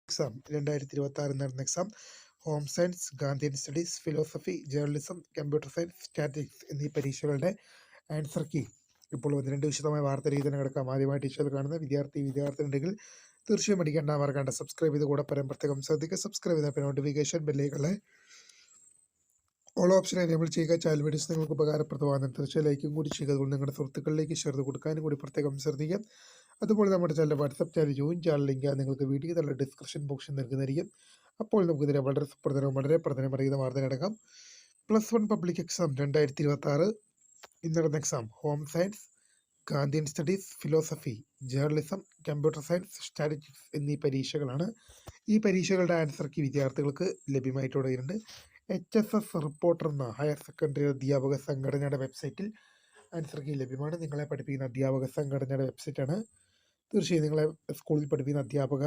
Exam 2026 നടന്ന exam home science, Gandhian studies, philosophy, journalism, computer science, statics എന്നീ പരീക്ഷകളുടെ answer key ഇപ്പോൾ 1-2 വിശദമായ വാർത്ത രീതി തന്നെ കിടക്കാം. ആദ്യമായി ടീച്ചർ കാണുന്ന വിദ്യാർത്ഥി ഉണ്ടെങ്കിൽ തീർച്ചയായും അടിക്കേണ്ട മറക്കാണ്ട് സബ്സ്ക്രൈബ് ചെയ്ത് കൂടെ പ്രത്യേകം ശ്രദ്ധിക്കുക. സബ്സ്ക്രൈബ് ചെയ്ത നോട്ടിഫിക്കേഷൻ ബെല്ലുകളെ ഓൾ ഓപ്ഷൻ എനേബിൾ ചെയ്യുക. ചാനൽ വീഡിയോസ് നിങ്ങൾക്ക് ഉപകാരപ്രദമാകുന്ന തീർച്ചയായും ലൈക്കും കൂടി ചെയ്യുക. അതുകൊണ്ട് നിങ്ങളുടെ സുഹൃത്തുക്കളിലേക്ക് ഷെയർ കൊടുക്കാനും കൂടി പ്രത്യേകം ശ്രദ്ധിക്കാം. അതുപോലെ നമ്മുടെ channel WhatsApp channel join channel link നിങ്ങൾക്ക് വീഡിയോ തന്നെ ഡിസ്ക്രിപ്ഷൻ ബോക്സിൽ നൽകുന്നതായിരിക്കും. അപ്പോൾ നമുക്കിതിനെ വളരെ സുപ്രധാനവും വളരെ പ്രധാനമറിയുന്ന വാർത്ത നടക്കാം. +1 പബ്ലിക് എക്സാം 2026 ഇന്ന് നടന്ന exam home science, Gandhian studies, philosophy, journalism, computer science, statistics എന്നീ പരീക്ഷകളാണ്. ഈ പരീക്ഷകളുടെ ആൻസർ കീ വിദ്യാർത്ഥികൾക്ക് ലഭ്യമായിട്ട് തുടങ്ങിയിട്ടുണ്ട്. HSS റിപ്പോർട്ടർ എന്ന ഹയർ സെക്കൻഡറി അധ്യാപക സംഘടനയുടെ വെബ്സൈറ്റിൽ ആൻസർ കീ ലഭ്യമാണ്. നിങ്ങളെ പഠിപ്പിക്കുന്ന അധ്യാപക സംഘടനയുടെ വെബ്സൈറ്റാണ്. തീർച്ചയായും നിങ്ങളെ സ്കൂളിൽ പഠിപ്പിക്കുന്ന അധ്യാപക